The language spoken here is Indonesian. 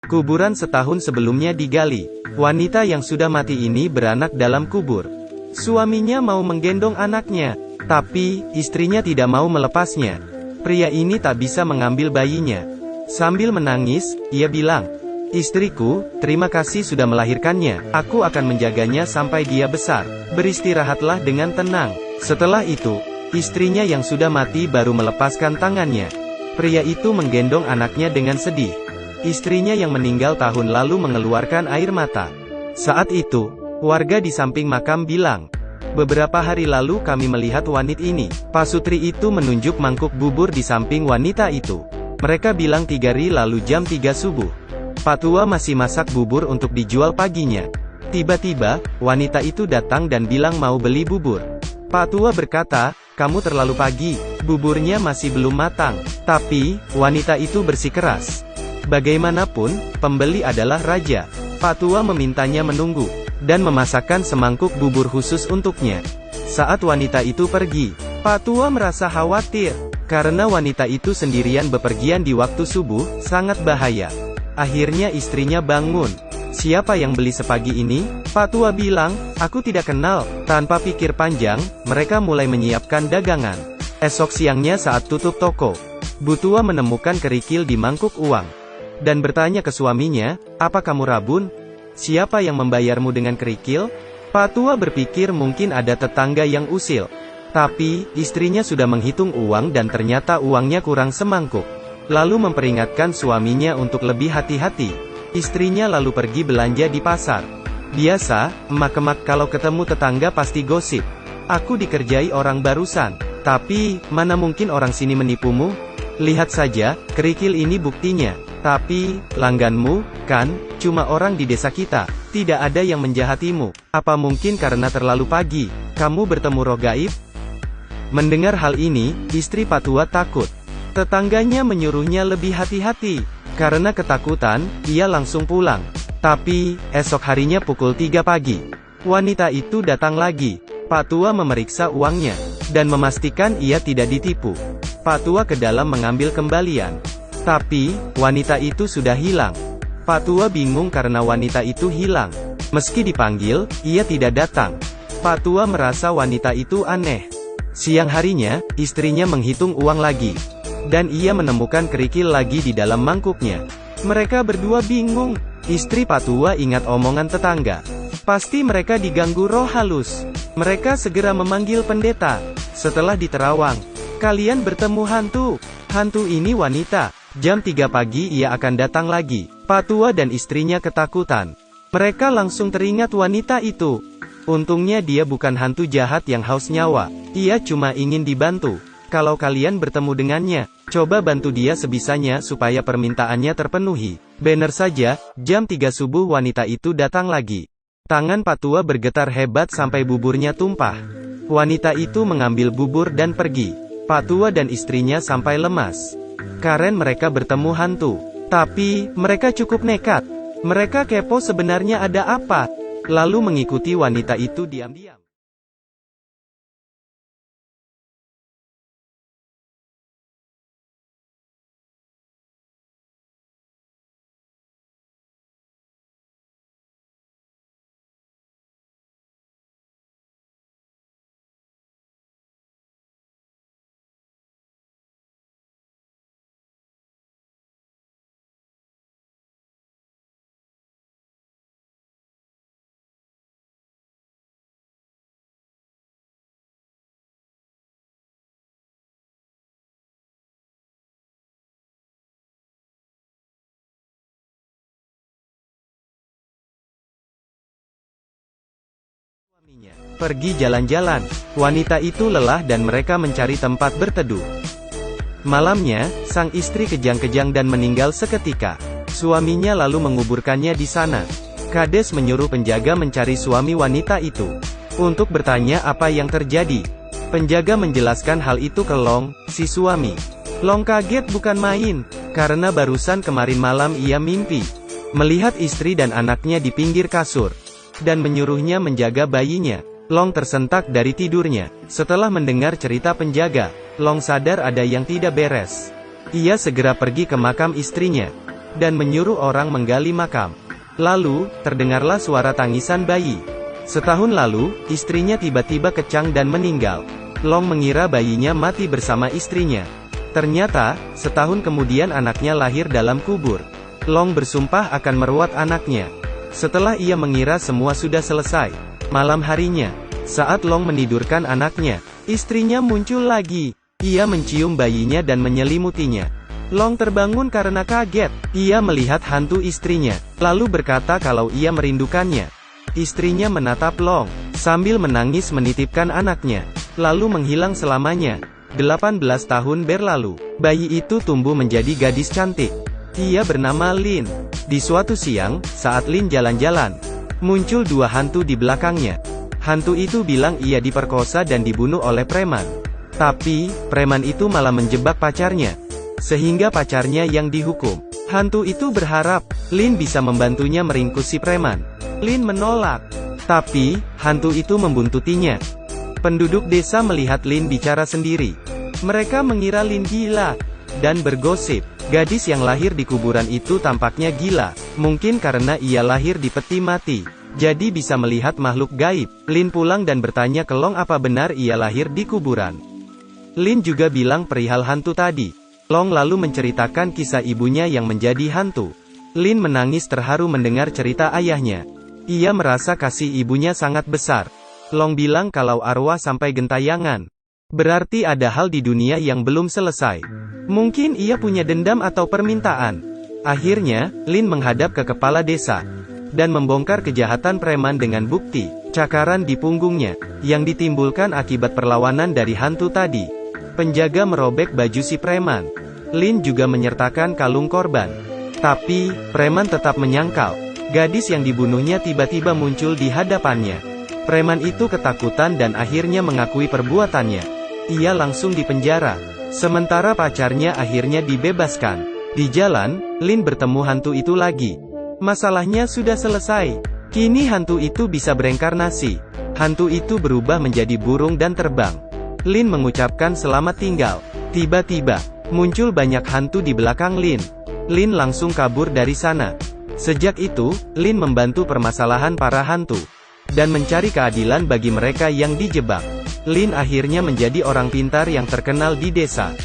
Kuburan setahun sebelumnya digali. Wanita yang sudah mati ini beranak dalam kubur. Suaminya mau menggendong anaknya, tapi istrinya tidak mau melepasnya. Pria ini tak bisa mengambil bayinya. Sambil menangis, ia bilang, "Istriku, terima kasih sudah melahirkannya. Aku akan menjaganya sampai dia besar. Beristirahatlah dengan tenang." Setelah itu, istrinya yang sudah mati baru melepaskan tangannya. Pria itu menggendong anaknya dengan sedih. Istrinya yang meninggal tahun lalu mengeluarkan air mata. Saat itu, warga di samping makam bilang, "Beberapa hari lalu kami melihat wanita ini." Pasutri itu menunjuk mangkuk bubur di samping wanita itu. Mereka bilang 3 hari lalu jam 3 subuh. Pak tua masih masak bubur untuk dijual paginya. Tiba-tiba, wanita itu datang dan bilang mau beli bubur. Pak tua berkata, "Kamu terlalu pagi, buburnya masih belum matang." Tapi, wanita itu bersikeras. Bagaimanapun, pembeli adalah raja. Pak tua memintanya menunggu, dan memasakkan semangkuk bubur khusus untuknya. Saat wanita itu pergi, Pak tua merasa khawatir, karena wanita itu sendirian bepergian di waktu subuh, sangat bahaya. Akhirnya istrinya bangun. "Siapa yang beli sepagi ini?" Pak tua bilang, "Aku tidak kenal." Tanpa pikir panjang, mereka mulai menyiapkan dagangan. Esok siangnya saat tutup toko, Bu tua menemukan kerikil di mangkuk uang, dan bertanya ke suaminya, "Apa kamu rabun? Siapa yang membayarmu dengan kerikil?" Pak tua berpikir mungkin ada tetangga yang usil. Tapi, istrinya sudah menghitung uang dan ternyata uangnya kurang semangkuk. Lalu memperingatkan suaminya untuk lebih hati-hati. Istrinya lalu pergi belanja di pasar. "Biasa, emak-emak kalau ketemu tetangga pasti gosip. Aku dikerjai orang barusan. Tapi, mana mungkin orang sini menipumu? Lihat saja, kerikil ini buktinya. Tapi, langganmu, kan, cuma orang di desa kita. Tidak ada yang menjahatimu. Apa mungkin karena terlalu pagi, kamu bertemu roh gaib?" Mendengar hal ini, istri Pak tua takut. Tetangganya menyuruhnya lebih hati-hati. Karena ketakutan, ia langsung pulang. Tapi, esok harinya pukul 3 pagi, wanita itu datang lagi. Pak tua memeriksa uangnya, dan memastikan ia tidak ditipu. Pak tua ke dalam mengambil kembalian. Tapi, wanita itu sudah hilang. Pak tua bingung karena wanita itu hilang. Meski dipanggil, ia tidak datang. Pak tua merasa wanita itu aneh. Siang harinya, istrinya menghitung uang lagi. Dan ia menemukan kerikil lagi di dalam mangkuknya. Mereka berdua bingung. Istri Pak tua ingat omongan tetangga. Pasti mereka diganggu roh halus. Mereka segera memanggil pendeta. Setelah diterawang, "Kalian bertemu hantu. Hantu ini wanita. Jam 3 pagi ia akan datang lagi." Pak tua dan istrinya ketakutan. Mereka langsung teringat wanita itu. Untungnya dia bukan hantu jahat yang haus nyawa. Ia cuma ingin dibantu. Kalau kalian bertemu dengannya, coba bantu dia sebisanya supaya permintaannya terpenuhi. Benar saja, jam 3 subuh wanita itu datang lagi. Tangan Pak tua bergetar hebat sampai buburnya tumpah. Wanita itu mengambil bubur dan pergi. Pak tua dan istrinya sampai lemas. Karen mereka bertemu hantu. Tapi, mereka cukup nekat. Mereka kepo sebenarnya ada apa. Lalu mengikuti wanita itu diam-diam. Pergi jalan-jalan. Wanita itu lelah dan mereka mencari tempat berteduh. Malamnya, sang istri kejang-kejang dan meninggal seketika. Suaminya lalu menguburkannya di sana. Kades menyuruh penjaga mencari suami wanita itu, untuk bertanya apa yang terjadi. Penjaga menjelaskan hal itu ke Long, si suami. Long kaget bukan main, karena barusan kemarin malam ia mimpi melihat istri dan anaknya di pinggir kasur, dan menyuruhnya menjaga bayinya. Long tersentak dari tidurnya. Setelah mendengar cerita penjaga, Long sadar ada yang tidak beres. Ia segera pergi ke makam istrinya. dan menyuruh orang menggali makam. Lalu, terdengarlah suara tangisan bayi. Setahun lalu, istrinya tiba-tiba kecang dan meninggal. Long mengira bayinya mati bersama istrinya. Ternyata, setahun kemudian anaknya lahir dalam kubur. Long bersumpah akan merawat anaknya. Setelah ia mengira semua sudah selesai, malam harinya, saat Long menidurkan anaknya, istrinya muncul lagi. Ia mencium bayinya dan menyelimutinya. Long terbangun karena kaget. Ia melihat hantu istrinya, lalu berkata kalau ia merindukannya. Istrinya menatap Long, sambil menangis menitipkan anaknya, lalu menghilang selamanya. 18 tahun berlalu, bayi itu tumbuh menjadi gadis cantik. Ia bernama Lin. Di suatu siang, saat Lin jalan-jalan, muncul dua hantu di belakangnya. Hantu itu bilang ia diperkosa dan dibunuh oleh preman. Tapi, preman itu malah menjebak pacarnya, sehingga pacarnya yang dihukum. Hantu itu berharap Lin bisa membantunya meringkus si preman. Lin menolak, tapi hantu itu membuntutinya. Penduduk desa melihat Lin bicara sendiri. Mereka mengira Lin gila, dan bergosip, gadis yang lahir di kuburan itu tampaknya gila, mungkin karena ia lahir di peti mati, jadi bisa melihat makhluk gaib. Lin pulang dan bertanya ke Long apa benar ia lahir di kuburan. Lin juga bilang perihal hantu tadi. Long lalu menceritakan kisah ibunya yang menjadi hantu. Lin menangis terharu mendengar cerita ayahnya. Ia merasa kasih ibunya sangat besar. Long bilang kalau arwah sampai gentayangan. Berarti ada hal di dunia yang belum selesai. Mungkin ia punya dendam atau permintaan. Akhirnya, Lin menghadap ke kepala desa, dan membongkar kejahatan preman dengan bukti, cakaran di punggungnya, yang ditimbulkan akibat perlawanan dari hantu tadi. Penjaga merobek baju si preman. Lin juga menyertakan kalung korban. Tapi, preman tetap menyangkal. Gadis yang dibunuhnya tiba-tiba muncul di hadapannya. Preman itu ketakutan dan akhirnya mengakui perbuatannya. Ia langsung dipenjara. Sementara pacarnya akhirnya dibebaskan. Di jalan, Lin bertemu hantu itu lagi. Masalahnya sudah selesai. Kini hantu itu bisa bereinkarnasi. Hantu itu berubah menjadi burung dan terbang. Lin mengucapkan selamat tinggal. Tiba-tiba, muncul banyak hantu di belakang Lin. Lin langsung kabur dari sana. Sejak itu, Lin membantu permasalahan para hantu, dan mencari keadilan bagi mereka yang dijebak. Lin akhirnya menjadi orang pintar yang terkenal di desa.